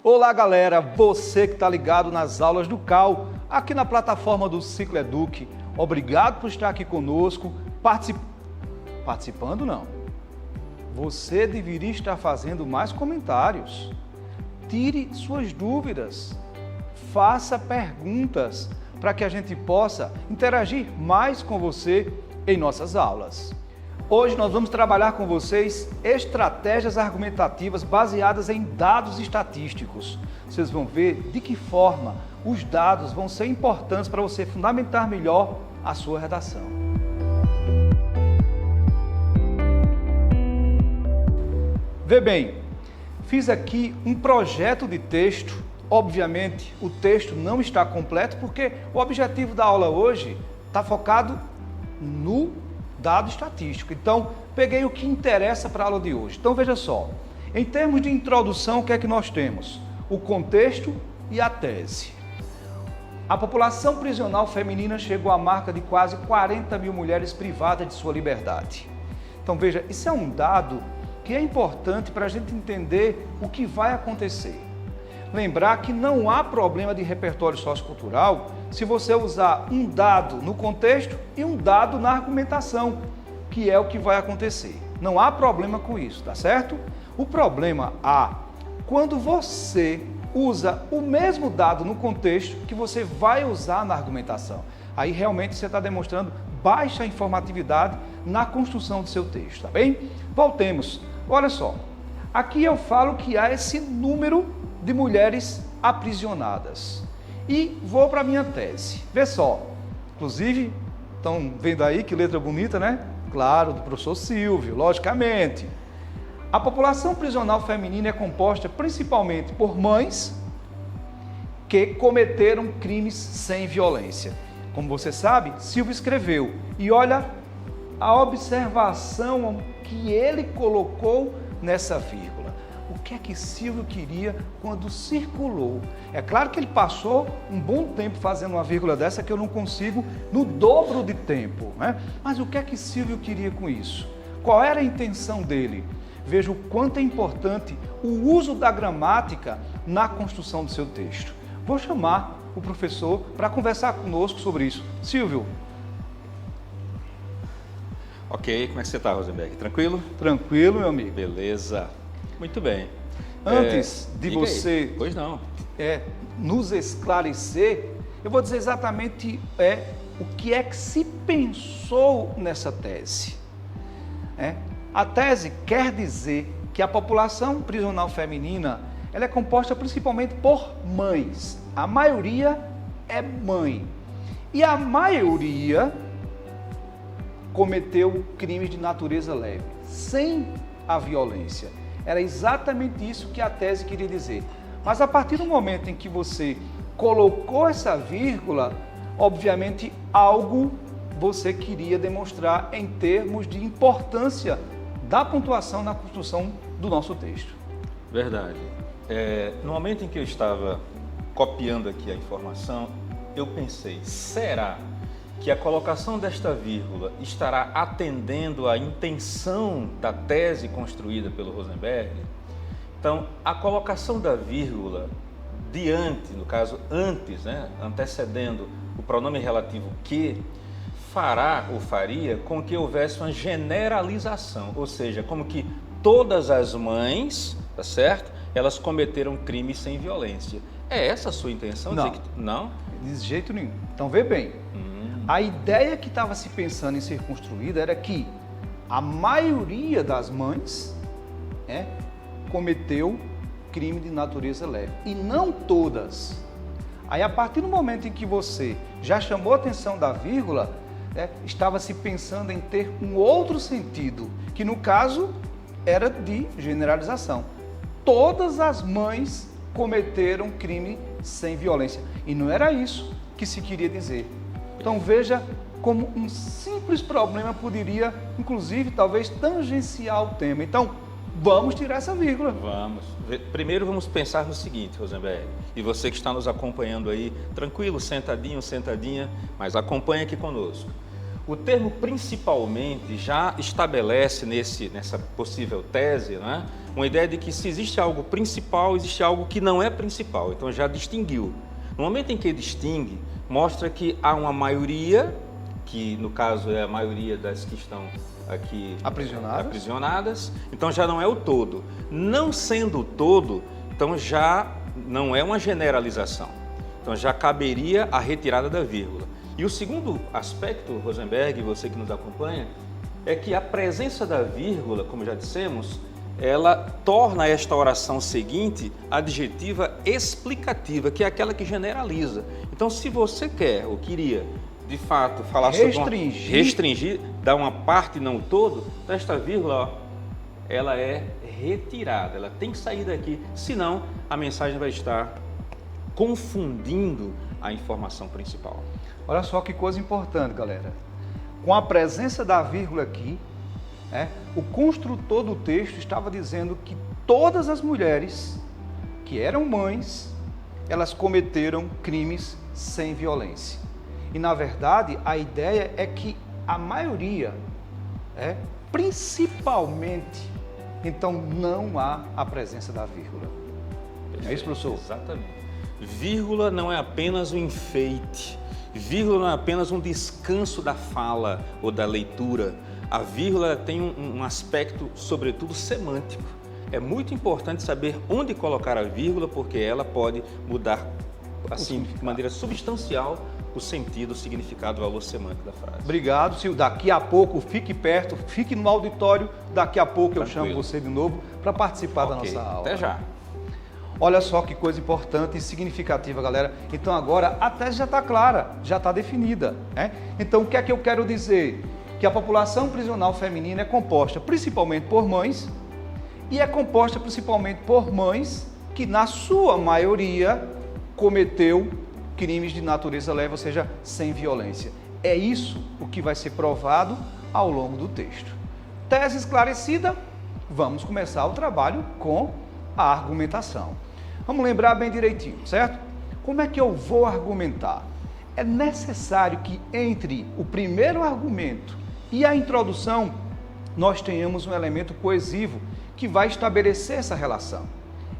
Olá galera, você que está ligado nas aulas do CAU, aqui na plataforma do Ciclo Eduque. Obrigado por estar aqui conosco, participando não. Você deveria estar fazendo mais comentários. Tire suas dúvidas, faça perguntas para que a gente possa interagir mais com você em nossas aulas. Hoje nós vamos trabalhar com vocês estratégias argumentativas baseadas em dados estatísticos. Vocês vão ver de que forma os dados vão ser importantes para você fundamentar melhor a sua redação. Vê bem, fiz aqui um projeto de texto. Obviamente, o texto não está completo porque o objetivo da aula hoje está focado no dado estatístico. Então, peguei o que interessa para a aula de hoje. Então, veja só. Em termos de introdução, o que é que nós temos? O contexto e a tese. A população prisional feminina chegou à marca de quase 40 mil mulheres privadas de sua liberdade. Então, veja, isso é um dado que é importante para a gente entender o que vai acontecer. Lembrar que não há problema de repertório sociocultural se você usar um dado no contexto e um dado na argumentação, que é o que vai acontecer. Não há problema com isso, tá certo? O problema há quando você usa o mesmo dado no contexto que você vai usar na argumentação. Aí realmente você está demonstrando baixa informatividade na construção do seu texto, tá bem? Voltemos. Olha só, aqui eu falo que há esse número de mulheres aprisionadas. E vou para a minha tese. Vê só, inclusive, estão vendo aí que letra bonita, né? Claro, do professor Silvio, logicamente. A população prisional feminina é composta principalmente por mães que cometeram crimes sem violência. Como você sabe, Silvio escreveu. E olha a observação que ele colocou nessa vírgula. O que é que Silvio queria quando circulou? É claro que ele passou um bom tempo fazendo uma vírgula dessa que eu não consigo no dobro de tempo, né? Mas o que é que Silvio queria com isso? Qual era a intenção dele? Veja o quanto é importante o uso da gramática na construção do seu texto. Vou chamar o professor para conversar conosco sobre isso. Silvio. Ok, como é que você está, Rosenberg? Tranquilo? Tranquilo, meu amigo. Beleza. Muito bem. Antes de você pois não. Nos esclarecer, eu vou dizer exatamente o que é que se pensou nessa tese. A tese quer dizer que a população prisional feminina ela é composta principalmente por mães. A maioria é mãe. E a maioria cometeu crimes de natureza leve, sem a violência. Era exatamente isso que a tese queria dizer. Mas a partir do momento em que você colocou essa vírgula, obviamente algo você queria demonstrar em termos de importância da pontuação na construção do nosso texto. Verdade. No momento em que eu estava copiando aqui a informação, eu pensei, será que a colocação desta vírgula estará atendendo à intenção da tese construída pelo Rosenberg? Então, a colocação da vírgula diante, no caso antes, antecedendo o pronome relativo que, fará ou faria com que houvesse uma generalização, ou seja, como que todas as mães, tá certo? Elas cometeram crimes sem violência. É essa a sua intenção? Não. Não? De jeito nenhum. Então, vê bem. A ideia que estava se pensando em ser construída era que a maioria das mães cometeu crime de natureza leve. E não todas. Aí, a partir do momento em que você já chamou a atenção da vírgula, estava se pensando em ter um outro sentido, que no caso era de generalização. Todas as mães cometeram crime sem violência. E não era isso que se queria dizer. Então veja como um simples problema poderia, inclusive, talvez tangenciar o tema. Então, vamos tirar essa vírgula. Vamos. Primeiro vamos pensar no seguinte, Rosenberg, e você que está nos acompanhando aí, tranquilo, sentadinho, sentadinha, mas acompanha aqui conosco. O termo principalmente já estabelece nessa possível tese, né, uma ideia de que se existe algo principal, existe algo que não é principal. Então já distinguiu. No momento em que distingue, mostra que há uma maioria, que no caso é a maioria das que estão aqui aprisionadas, então já não é o todo. Não sendo o todo, então já não é uma generalização. Então já caberia a retirada da vírgula. E o segundo aspecto, Rosenberg, você que nos acompanha, é que a presença da vírgula, como já dissemos, ela torna esta oração seguinte adjetiva explicativa, que é aquela que generaliza. Então, se você quer ou queria, de fato, falar restringir, dar uma parte e não o todo, então esta vírgula, ó, ela é retirada, ela tem que sair daqui, senão a mensagem vai estar confundindo a informação principal. Olha só que coisa importante, galera. Com a presença da vírgula aqui, o construtor do texto estava dizendo que todas as mulheres que eram mães, elas cometeram crimes sem violência. E, na verdade, a ideia é que a maioria, principalmente, então não há a presença da vírgula. É isso, professor? Exatamente. Vírgula não é apenas um enfeite. Vírgula não é apenas um descanso da fala ou da leitura. A vírgula tem um aspecto, sobretudo, semântico. É muito importante saber onde colocar a vírgula, porque ela pode mudar, assim, de maneira substancial, o sentido, o significado, o valor semântico da frase. Obrigado, Silvio. Daqui a pouco, fique perto, fique no auditório. Daqui a pouco eu chamo você de novo para participar da nossa aula. Até já. Olha só que coisa importante e significativa, galera. Então agora a tese já está clara, já está definida. Então o que é que eu quero dizer? Que a população prisional feminina é composta principalmente por mães e é composta principalmente por mães que, na sua maioria, cometeu crimes de natureza leve, ou seja, sem violência. É isso o que vai ser provado ao longo do texto. Tese esclarecida, vamos começar o trabalho com a argumentação. Vamos lembrar bem direitinho, certo? Como é que eu vou argumentar? É necessário que entre o primeiro argumento e a introdução nós tenhamos um elemento coesivo que vai estabelecer essa relação.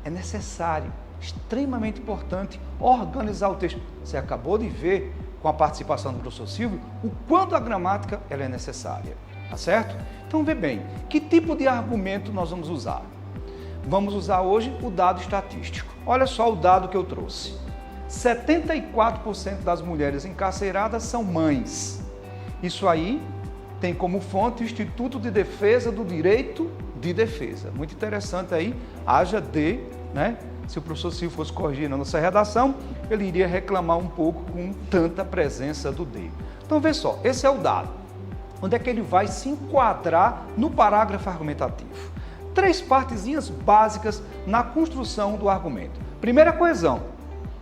É necessário, extremamente importante, organizar o texto. Você acabou de ver com a participação do professor Silvio o quanto a gramática ela é necessária, tá certo? Então vê bem, que tipo de argumento nós vamos usar? Vamos usar hoje o dado estatístico. Olha só o dado que eu trouxe. 74% das mulheres encarceradas são mães. Isso aí tem como fonte o Instituto de Defesa do Direito de Defesa. Muito interessante aí, haja de, se o professor Silvio fosse corrigir na nossa redação, ele iria reclamar um pouco com tanta presença do D. Então, vê só, esse é o dado. Onde é que ele vai se enquadrar no parágrafo argumentativo? 3 partezinhas básicas na construção do argumento. Primeira, coesão,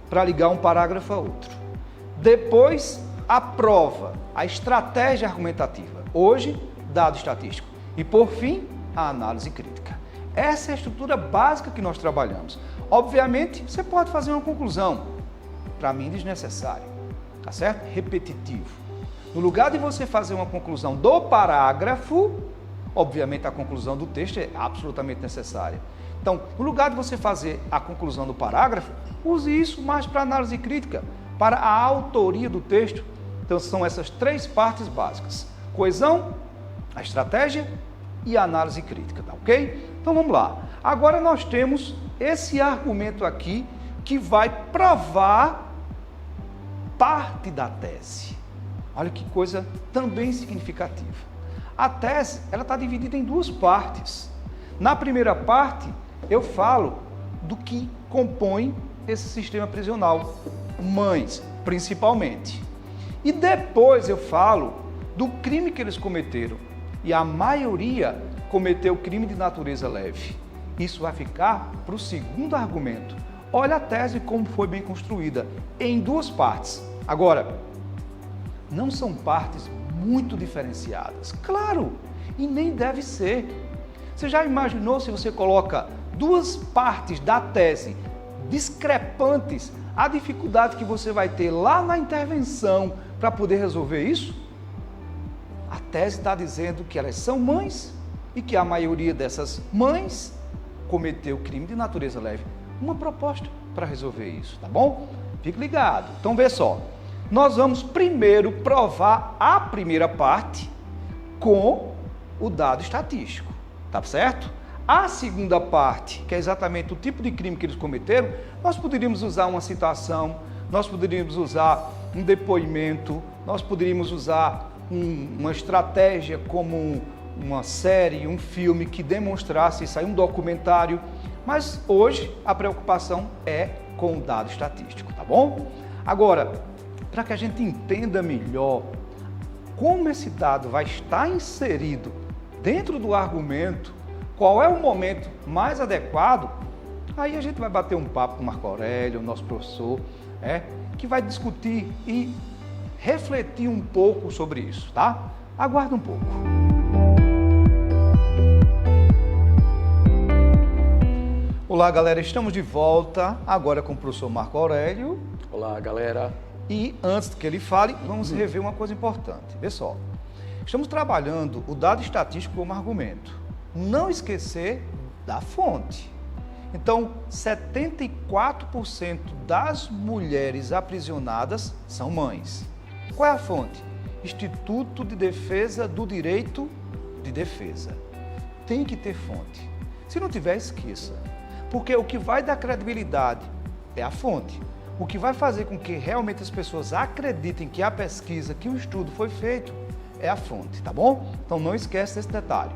para ligar um parágrafo a outro. Depois, a prova, a estratégia argumentativa. Hoje, dado estatístico. E, por fim, a análise crítica. Essa é a estrutura básica que nós trabalhamos. Obviamente, você pode fazer uma conclusão. Para mim, desnecessário. Tá certo? Repetitivo. No lugar de você fazer uma conclusão do parágrafo, obviamente a conclusão do texto é absolutamente necessária. Então, no lugar de você fazer a conclusão do parágrafo, use isso mais para análise crítica, para a autoria do texto. Então, são essas 3 partes básicas. Coesão, a estratégia e a análise crítica, tá ok? Então, vamos lá. Agora nós temos esse argumento aqui que vai provar parte da tese. Olha que coisa também significativa. A tese, ela está dividida em 2 partes. Na primeira parte, eu falo do que compõe esse sistema prisional, mães, principalmente. E depois eu falo do crime que eles cometeram. E a maioria cometeu crime de natureza leve. Isso vai ficar para o segundo argumento. Olha a tese como foi bem construída, em 2 partes. Agora, não são partes muito diferenciadas. Claro, e nem deve ser. Você já imaginou se você coloca 2 partes da tese discrepantes, a dificuldade que você vai ter lá na intervenção para poder resolver isso? A tese está dizendo que elas são mães e que a maioria dessas mães cometeu crime de natureza leve. Uma proposta para resolver isso, tá bom? Fique ligado. Então, vê só. Nós vamos primeiro provar a primeira parte com o dado estatístico, tá certo? A segunda parte, que é exatamente o tipo de crime que eles cometeram, nós poderíamos usar uma citação, nós poderíamos usar um depoimento, nós poderíamos usar uma estratégia como uma série, um filme que demonstrasse isso aí, um documentário, mas hoje a preocupação é com o dado estatístico, tá bom? Agora, para que a gente entenda melhor como esse dado vai estar inserido dentro do argumento, qual é o momento mais adequado, aí a gente vai bater um papo com o Marco Aurélio, o nosso professor, que vai discutir e refletir um pouco sobre isso, tá? Aguarda um pouco. Olá, galera, estamos de volta agora com o professor Marco Aurélio. Olá, galera. E antes que ele fale, vamos rever uma coisa importante. Vê só, estamos trabalhando o dado estatístico como argumento. Não esquecer da fonte. Então, 74% das mulheres aprisionadas são mães. Qual é a fonte? Instituto de Defesa do Direito de Defesa. Tem que ter fonte. Se não tiver, esqueça. Porque o que vai dar credibilidade é a fonte. O que vai fazer com que realmente as pessoas acreditem que a pesquisa, que o estudo foi feito, é a fonte, tá bom? Então não esquece desse detalhe.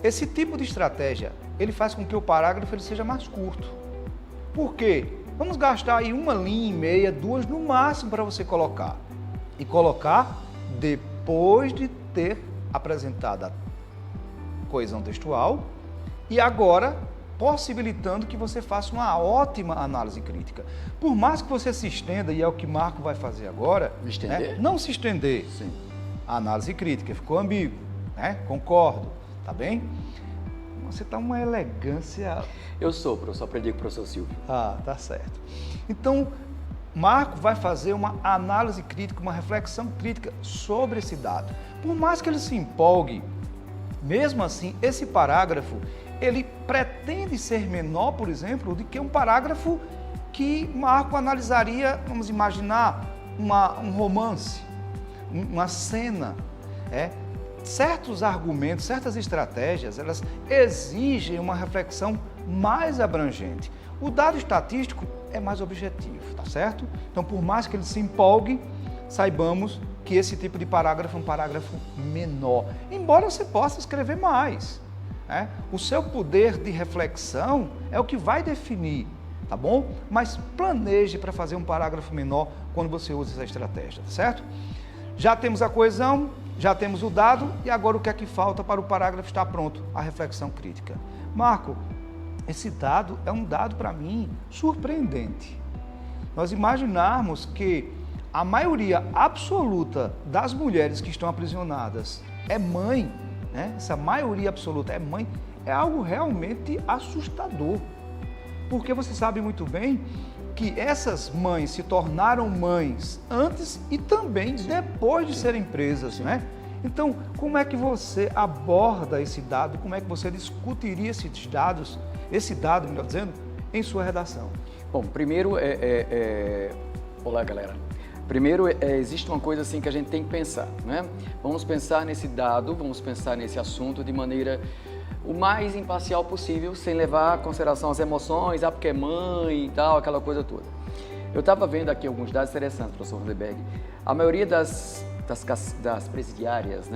Esse tipo de estratégia, ele faz com que o parágrafo ele seja mais curto. Por quê? Vamos gastar aí 1,5 linha, 2 no máximo para você colocar. E colocar depois de ter apresentado a coesão textual e agora possibilitando que você faça uma ótima análise crítica. Por mais que você se estenda, e é o que Marco vai fazer agora, Me estender? Não se estender. Sim. A análise crítica ficou ambíguo, concordo, tá bem? Você tá uma elegância. Eu sou, professor, aprendi com o professor Silvio. Ah, tá certo. Então, Marco vai fazer uma análise crítica, uma reflexão crítica sobre esse dado. Por mais que ele se empolgue, mesmo assim, esse parágrafo, ele pretende ser menor, por exemplo, do que um parágrafo que Marco analisaria, vamos imaginar, um romance, uma cena. Certos argumentos, certas estratégias, elas exigem uma reflexão mais abrangente. O dado estatístico é mais objetivo, tá certo? Então, por mais que ele se empolgue, saibamos que esse tipo de parágrafo é um parágrafo menor, embora você possa escrever mais. O seu poder de reflexão é o que vai definir, tá bom? Mas planeje para fazer um parágrafo menor quando você usa essa estratégia, tá certo? Já temos a coesão, já temos o dado e agora o que é que falta para o parágrafo estar pronto? A reflexão crítica. Marco, esse dado é um dado para mim surpreendente. Nós imaginarmos que a maioria absoluta das mulheres que estão aprisionadas é mãe, essa maioria absoluta é mãe, é algo realmente assustador. Porque você sabe muito bem que essas mães se tornaram mães antes e também depois de serem presas, Então, como é que você aborda esse dado? Como é que você discutiria esse dado, melhor dizendo, em sua redação? Bom, primeiro Olá, galera. Primeiro, existe uma coisa assim que a gente tem que pensar, Vamos pensar nesse dado, vamos pensar nesse assunto de maneira o mais imparcial possível, sem levar em consideração as emoções, porque é mãe e tal, aquela coisa toda. Eu estava vendo aqui alguns dados interessantes, professor Rosenberg. A maioria das presidiárias,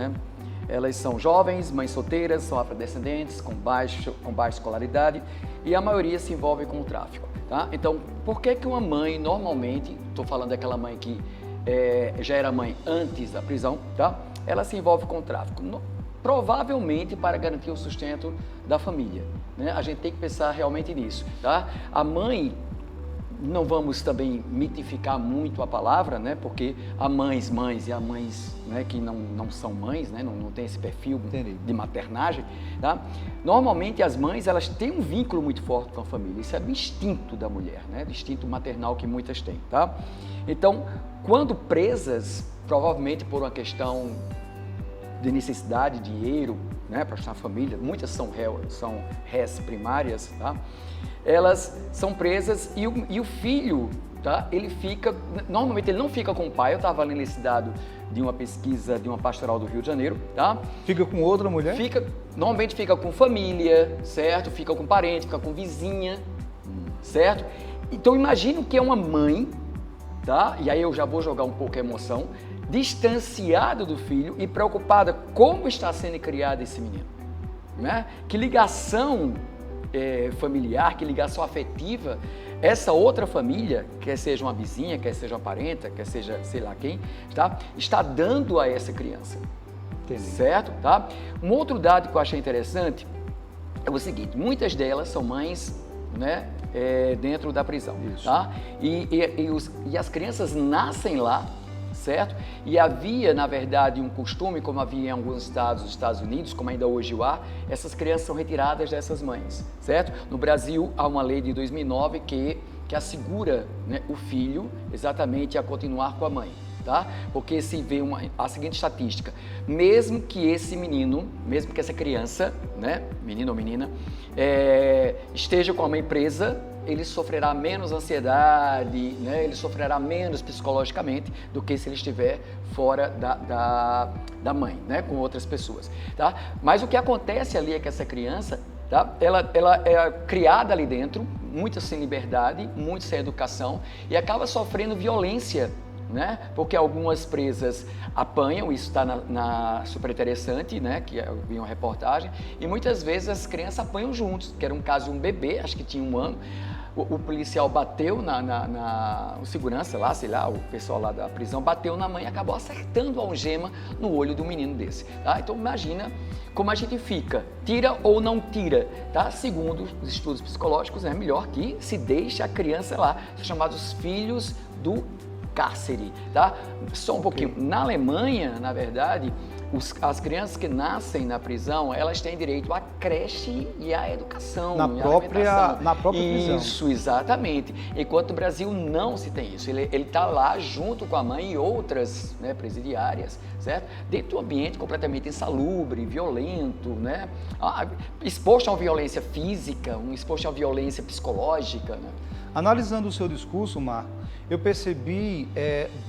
elas são jovens, mães solteiras, são afrodescendentes, com baixa escolaridade e a maioria se envolve com o tráfico. Tá? Então, por que uma mãe, normalmente, estou falando daquela mãe que já era mãe antes da prisão, tá? Ela se envolve com o tráfico? Provavelmente para garantir o sustento da família. A gente tem que pensar realmente nisso. Tá? A mãe, não vamos também mitificar muito a palavra, porque há mães e há mães que não são mães, não tem esse perfil de maternagem. Tá? Normalmente as mães elas têm um vínculo muito forte com a família, isso é do instinto da mulher, do instinto maternal que muitas têm. Tá? Então, quando presas, provavelmente por uma questão de necessidade, dinheiro, né, para sustentar a família, muitas são rés primárias, tá? Elas são presas e o filho, tá? Normalmente ele não fica com o pai. Eu estava lendo esse dado de uma pesquisa de uma pastoral do Rio de Janeiro, tá? Fica com outra mulher? Normalmente fica com família, certo? Fica com parente, fica com vizinha, certo? Então imagina que é uma mãe, tá? E aí eu já vou jogar um pouco a emoção, distanciado do filho e preocupada como está sendo criado esse menino, né? Que ligação familiar, que ligação afetiva essa outra família, quer seja uma vizinha, quer seja uma parenta, quer seja sei lá quem, tá? Está dando a essa criança. Entendi. Certo? Tá? Um outro dado que eu achei interessante é o seguinte: muitas delas são mães, né, dentro da prisão. Isso. Tá? E as crianças nascem lá, certo? E havia, na verdade, um costume, como havia em alguns estados dos Estados Unidos, como ainda hoje o há, essas crianças são retiradas dessas mães, certo? No Brasil, há uma lei de 2009 que assegura, né, o filho exatamente a continuar com a mãe, tá? Porque se vê a seguinte estatística: mesmo que esse menino, mesmo que essa criança, né, menino ou menina, esteja com a mãe presa, ele sofrerá menos ansiedade, né? Ele sofrerá menos psicologicamente do que se ele estiver fora da mãe, né? Com outras pessoas, tá? Mas o que acontece ali é que essa criança, tá? Ela é criada ali dentro, muito sem liberdade, muito sem educação, e acaba sofrendo violência, né? Porque algumas presas apanham, isso está super interessante, né? Que eu vi uma reportagem, e muitas vezes as crianças apanham juntos, que era um caso de um bebê, acho que tinha 1 ano, o policial bateu o segurança lá, sei lá, o pessoal lá da prisão bateu na mãe e acabou acertando a algema no olho do menino desse, tá? Então imagina como a gente fica, tira ou não tira, tá? Segundo os estudos psicológicos, é melhor que se deixe a criança lá, são chamados filhos do cárcere, tá? Só um pouquinho. Na Alemanha, na verdade, as crianças que nascem na prisão, elas têm direito à creche e à educação. Na própria prisão. Isso, exatamente. Enquanto no Brasil não se tem isso. Ele está lá junto com a mãe e outras, né, presidiárias, certo? Dentro de um ambiente completamente insalubre, violento, né? Exposto a uma violência física, exposto a uma violência psicológica, né? Analisando o seu discurso, Marco, eu percebi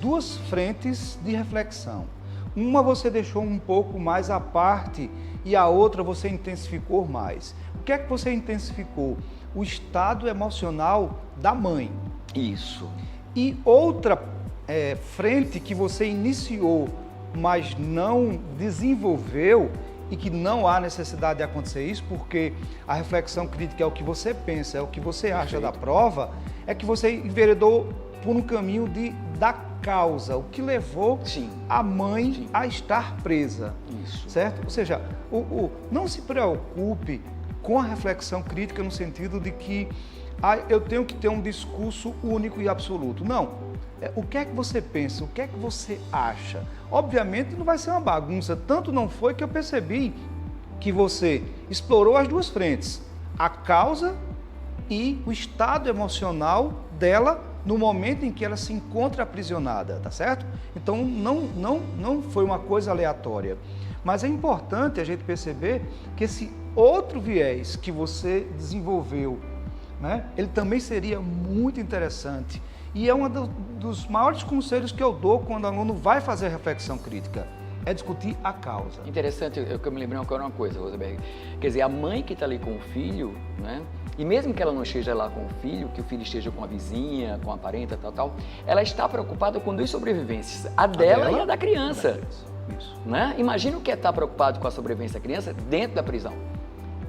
2 frentes de reflexão. Uma você deixou um pouco mais à parte e a outra você intensificou mais. O que é que você intensificou? O estado emocional da mãe. Isso. E outra frente que você iniciou, mas não desenvolveu, e que não há necessidade de acontecer isso, porque a reflexão crítica é o que você pensa, é o que você acha da prova, é que você enveredou por um caminho da causa, o que levou a mãe a estar presa. Isso. Certo? Ou seja, não se preocupe com a reflexão crítica no sentido de que eu tenho que ter um discurso único e absoluto. Não. O que é que você pensa? O que é que você acha? Obviamente não vai ser uma bagunça. Tanto não foi que eu percebi que você explorou as 2 frentes. A causa e o estado emocional dela no momento em que ela se encontra aprisionada, tá certo? Então não foi uma coisa aleatória. Mas é importante a gente perceber que esse outro viés que você desenvolveu, né, ele também seria muito interessante. E é um dos maiores conselhos que eu dou quando o aluno vai fazer reflexão crítica, é discutir a causa. Interessante, eu me lembrei agora uma coisa, Rosenberg. Quer dizer, a mãe que está ali com o filho, né? E mesmo que ela não esteja lá com o filho, que o filho esteja com a vizinha, com a parenta, tal, ela está preocupada com 2 sobrevivências, a dela e a da criança. Isso. Né? Imagina o que é estar preocupado com a sobrevivência da criança dentro da prisão.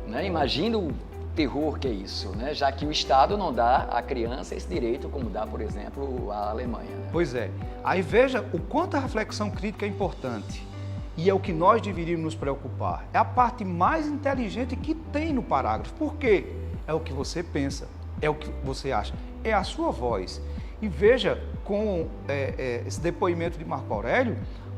Né? Imagina o terror que é isso, né? Já que o Estado não dá à criança esse direito, como dá, por exemplo, a Alemanha. Né? Pois é. Aí veja o quanto a reflexão crítica é importante. E é o que nós deveríamos nos preocupar. É a parte mais inteligente que tem no parágrafo. Por quê? É o que você pensa, é o que você acha, é a sua voz. E veja, com esse depoimento de Marco Aurélio,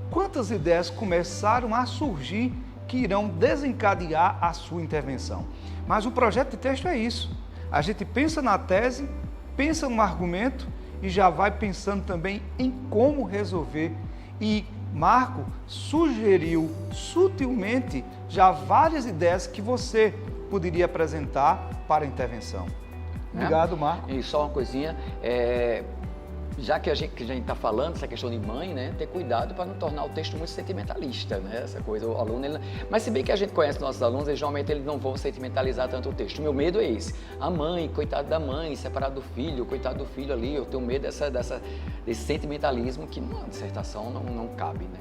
quantas ideias começaram a surgir que irão desencadear a sua intervenção. Mas o projeto de texto é isso. A gente pensa na tese, pensa no argumento e já vai pensando também em como resolver. E Marco sugeriu sutilmente já várias ideias que você poderia apresentar para a intervenção. Obrigado, Marco. E só uma coisinha, já que a gente está falando essa questão de mãe, né, ter cuidado para não tornar o texto muito sentimentalista, né, essa coisa, o aluno, mas se bem que a gente conhece nossos alunos, geralmente eles não vão sentimentalizar tanto o texto. O meu medo é esse, a mãe, coitado da mãe, separado do filho, coitado do filho ali, eu tenho medo desse sentimentalismo que numa dissertação não cabe, né.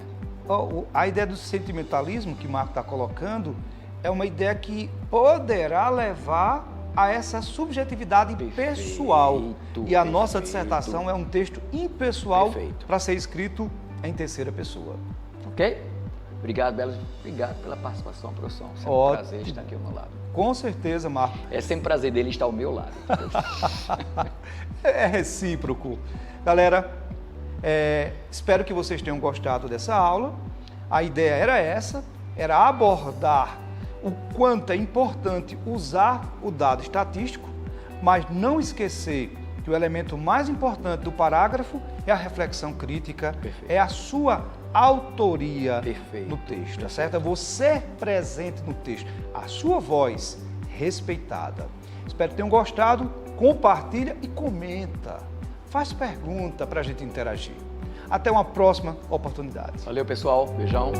A ideia do sentimentalismo que Marco está colocando é uma ideia que poderá levar a essa subjetividade pessoal. E a nossa dissertação é um texto impessoal para ser escrito em terceira pessoa. Ok? Obrigado, Belo. Obrigado pela participação, professor. Sempre um prazer estar aqui ao meu lado. Com certeza, Marco. É sempre um prazer dele estar ao meu lado. É recíproco. Galera, espero que vocês tenham gostado dessa aula. A ideia era essa, era abordar o quanto é importante usar o dado estatístico, mas não esquecer que o elemento mais importante do parágrafo é a reflexão crítica, é a sua autoria no texto, tá certo? É você presente no texto, a sua voz respeitada. Espero que tenham gostado, compartilha e comenta, faz pergunta para a gente interagir. Até uma próxima oportunidade. Valeu, pessoal. Beijão.